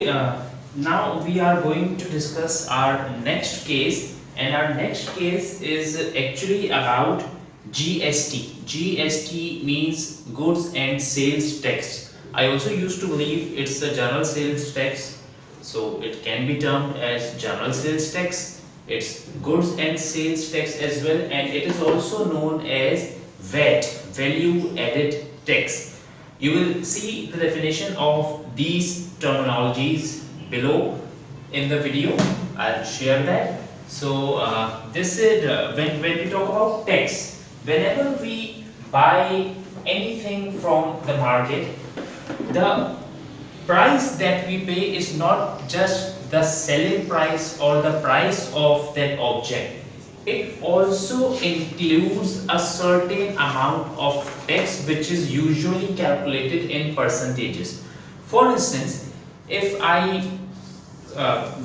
Now we are going to discuss our next case, and our next case is actually about GST. GST means goods and sales tax. I also used to believe it's a general sales tax, so it can be termed as general sales tax. It's goods and sales tax as well, and it is also known as VAT, value added tax. You will see the definition of these terminologies below in the video. I'll share that. So this is when we talk about tax. Whenever we buy anything from the market, the price that we pay is not just the selling price or the price of that object. It also includes a certain amount of tax which is usually calculated in percentages. For instance, if I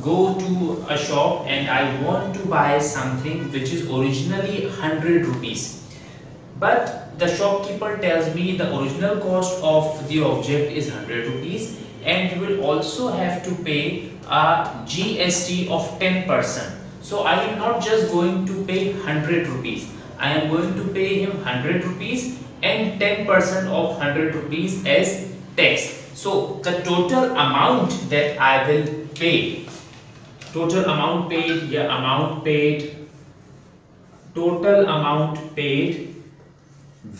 go to a shop and I want to buy something which is originally 100 rupees, but the shopkeeper tells me the original cost of the object is 100 rupees and you will also have to pay a GST of 10%. So I am not just going to pay 100 rupees. I am going to pay him 100 rupees and 10% of 100 rupees as tax. So the total amount that I will pay, total amount paid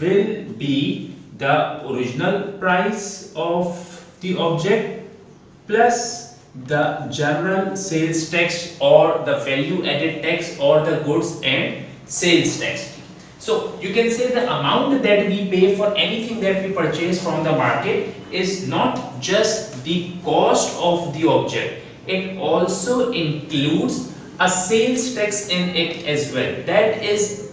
will be the original price of the object plus the general sales tax or the value added tax or the goods and sales tax. So you can say the amount that we pay for anything that we purchase from the market is not just the cost of the object, it also includes a sales tax in it as well. That is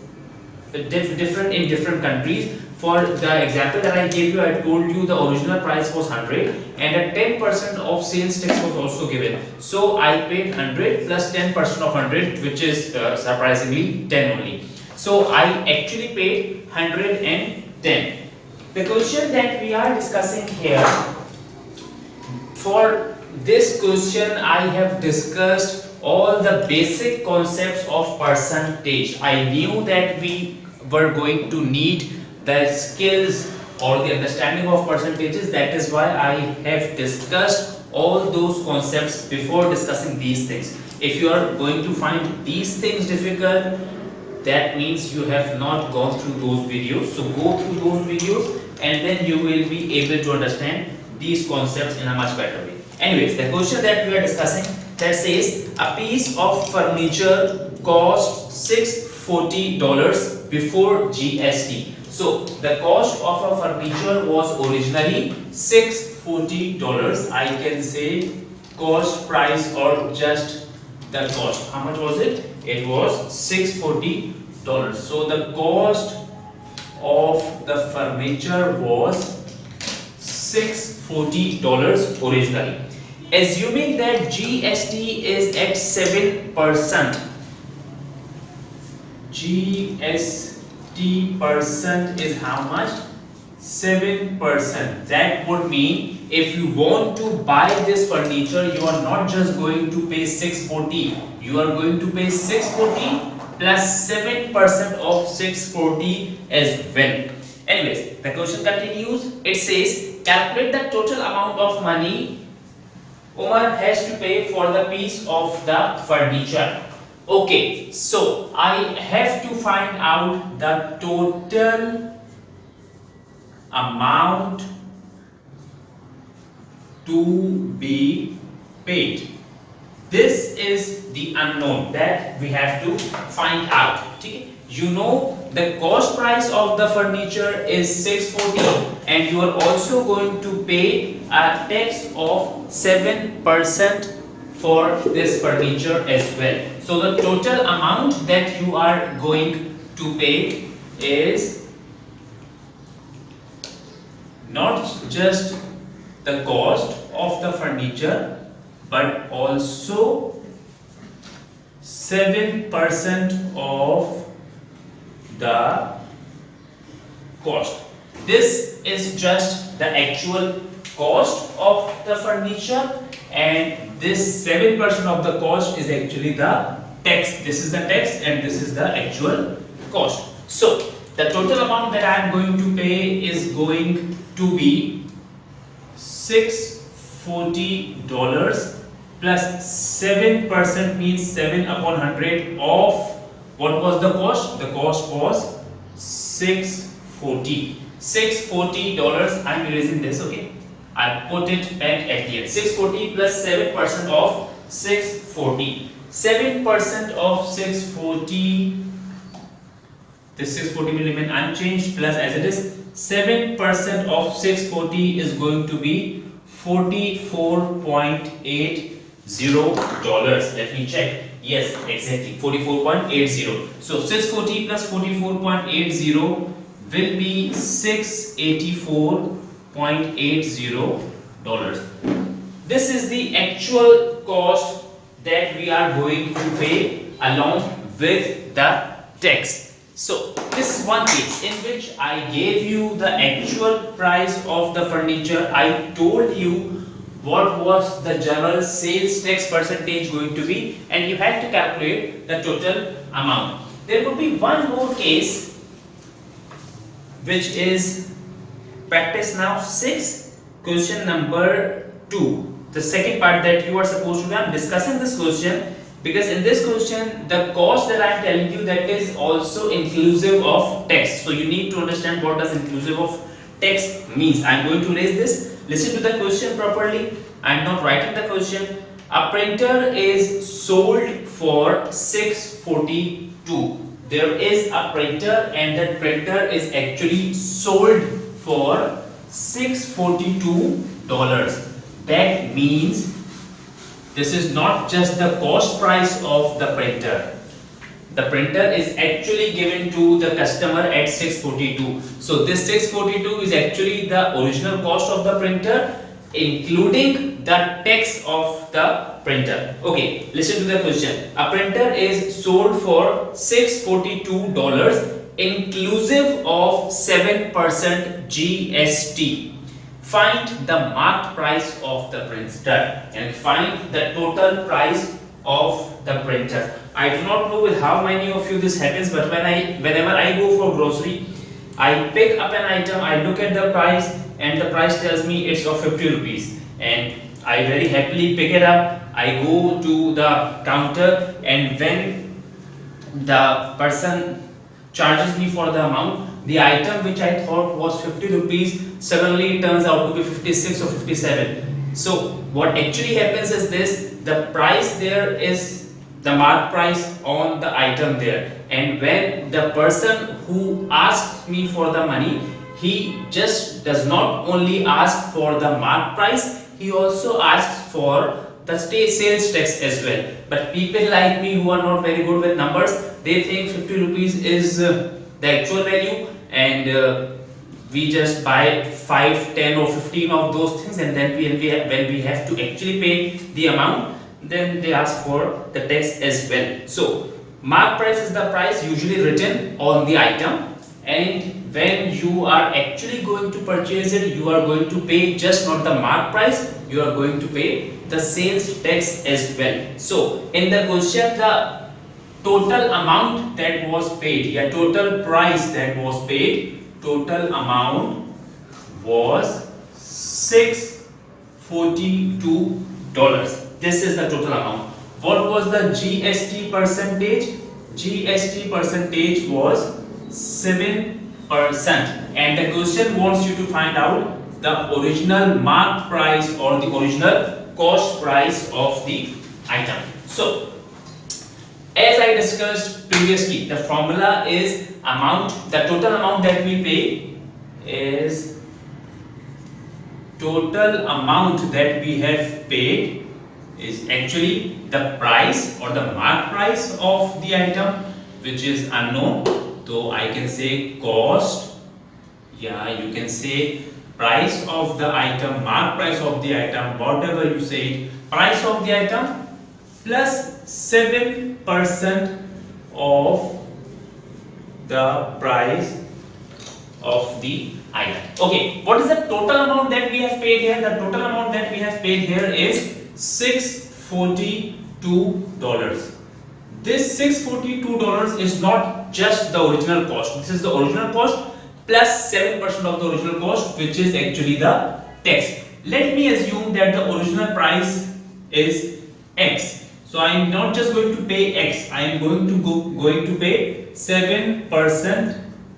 different in different countries. For the example that I gave you, I told you the original price was 100 and a 10% of sales tax was also given. So I paid 100 plus 10% of 100, which is surprisingly 10 only. So I actually paid 110. The question that we are discussing here, for this question I have discussed all the basic concepts of percentage. I knew that we were going to need the skills or the understanding of percentages. That is why I have discussed all those concepts before discussing these things. If you are going to find these things difficult, that means you have not gone through those videos. So go through those videos and then you will be able to understand these concepts in a much better way. Anyways, the question that we are discussing, that says a piece of furniture costs $640 before GST. So the cost of a furniture was originally $640. I can say cost price or just the cost. How much was it? It was $640. So the cost of the furniture was $640 originally. Assuming that GST is at 7%. GST percent is how much? 7%. That would mean if you want to buy this furniture, you are not just going to pay 640, you are going to pay 640 plus 7% of 640 as well. Anyways, the question continues. It says calculate the total amount of money Umar has to pay for the piece of the furniture. Okay, so I have to find out the total amount to be paid. This is the unknown that we have to find out. Okay? You know the cost price of the furniture is 640 and you are also going to pay a tax of 7% for this furniture as well. So the total amount that you are going to pay is not just the cost of the furniture but also 7% of the cost. This is just the actual cost of the furniture and this 7% of the cost is actually the tax. This is the tax and this is the actual cost. So the total amount that I am going to pay is going to be $640 plus 7% means 7 upon 100 of what was the cost? The cost was $640. I'm erasing this, okay? I put it back at the end. 640 plus 7% of 640. 7% of 640. This 640 will remain unchanged plus as it is. 7% of 640 is going to be $44.80. Let me check. Yes, exactly 44.80. So 640 plus 44.80 will be $684.80. This is the actual cost that we are going to pay along with the tax. So this is one case in which I gave you the actual price of the furniture. I told you what was the general sales tax percentage going to be, and you had to calculate the total amount. There would be one more case, which is practice now 6, question number 2. The second part that you are supposed to do. I am discussing this question because in this question the cost that I am telling you, that is also inclusive of tax. So you need to understand what does inclusive of tax means. I am going to raise this. Listen to the question properly. I am not writing the question. A printer is sold for $642. There is a printer and that printer is actually sold for $642. That means this is not just the cost price of the printer. The printer is actually given to the customer at 642. So this 642 is actually the original cost of the printer, including the tax of the printer. Okay, listen to the question. A printer is sold for $642 inclusive of 7% GST. Find the marked price of the printer and find the total price of the printer. I do not know with how many of you this happens, but whenever I go for grocery, I pick up an item, I look at the price, and the price tells me it's of 50 rupees, and I very happily pick it up. I go to the counter, and when the person charges me for the amount, the item which I thought was 50 rupees suddenly turns out to be 56 or 57. So what actually happens is this: the price there is the marked price on the item there, and when the person who asks me for the money, he just does not only ask for the marked price, he also asks for the sales tax as well. But people like me who are not very good with numbers, they think 50 rupees is the actual value, and we just buy 5, 10 or 15 of those things, and then when we have to actually pay the amount, then they ask for the tax as well. So mark price is the price usually written on the item, and when you are actually going to purchase it, you are going to pay just not the mark price, you are going to pay the sales tax as well. So in the question, the total amount that was paid, total price that was paid, total amount was $642. This is the total amount. What was the GST percentage? GST percentage was 7%, and the question wants you to find out the original marked price or the original cost price of the item. So as I discussed previously, the formula is amount, the total amount that we pay is total amount that we have paid is actually the price or the marked price of the item, which is unknown. So I can say cost, you can say price of the item, marked price of the item, whatever you say, price of the item plus 7% of the price of the item. Okay, what is the total amount that we have paid here? The total amount that we have paid here is $642. This $642 is not just the original cost. This is the original cost plus 7% of the original cost, which is actually the tax. Let me assume that the original price is X. So I am not just going to pay X, I am going to pay 7%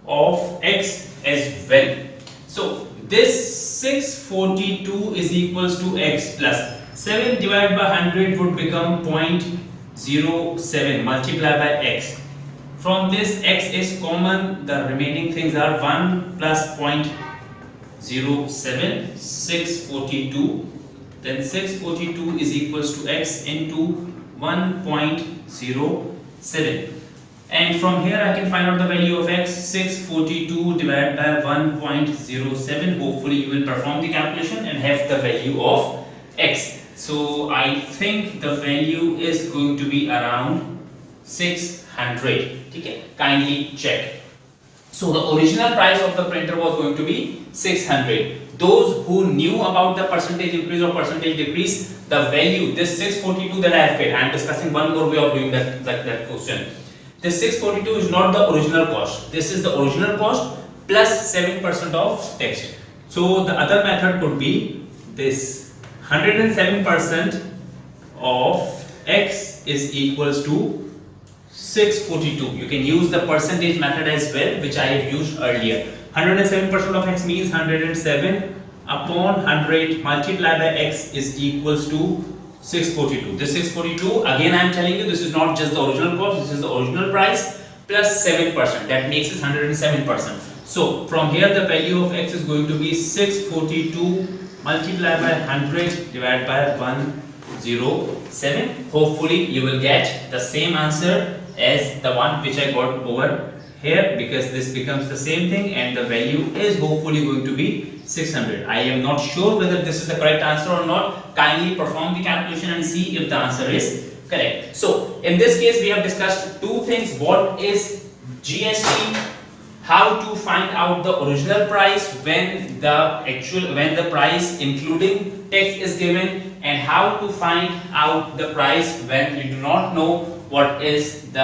of X as well. So this 642 is equals to X plus 7 divided by 100 would become 0.07 multiplied by X. From this X is common, the remaining things are 1 plus 0.07, 642. Then 642 is equals to X into 1.07. And from here I can find out the value of X. 642 divided by 1.07. Hopefully you will perform the calculation and have the value of X. So I think the value is going to be around 600. Okay, kindly check. So the original price of the printer was going to be 600. Those who knew about the percentage increase or percentage decrease, the value, this 642 that I have paid, I am discussing one more way of doing that question. This 642 is not the original cost. This is the original cost plus 7% of tax. So the other method could be this 107% of X is equals to 642. You can use the percentage method as well, which I have used earlier. 107% of X means 107 upon 100 multiplied by X is equals to 642. This 642, again I am telling you, this is not just the original cost, this is the original price plus 7%. That makes it 107%. So from here the value of X is going to be 642 multiplied by 100 divided by 107. Hopefully you will get the same answer as the one which I got over here, because this becomes the same thing and the value is hopefully going to be 600. I am not sure whether this is the correct answer or not. Kindly perform the calculation and see if the answer is correct. So in this case we have discussed two things. What is GST? How to find out the original price when the price including tax is given, and how to find out the price when you do not know what is the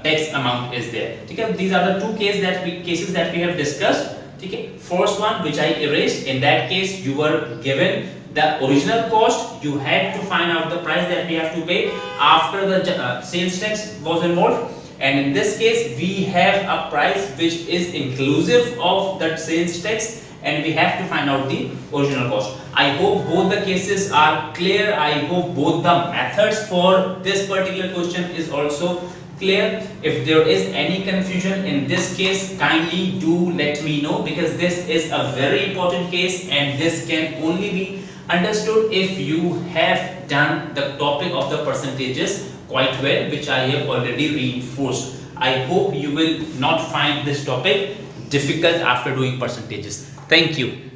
tax amount is there. Okay, these are the two cases that we have discussed. Okay, first one which I erased, in that case you were given the original cost, you had to find out the price that we have to pay after the sales tax was involved. And in this case we have a price which is inclusive of that sales tax, and we have to find out the original cost. I hope both the cases are clear. I hope both the methods for this particular question is also clear. If there is any confusion in this case, kindly do let me know, because this is a very important case and this can only be understood if you have done the topic of the percentages quite well, which I have already reinforced. I hope you will not find this topic difficult after doing percentages. Thank you.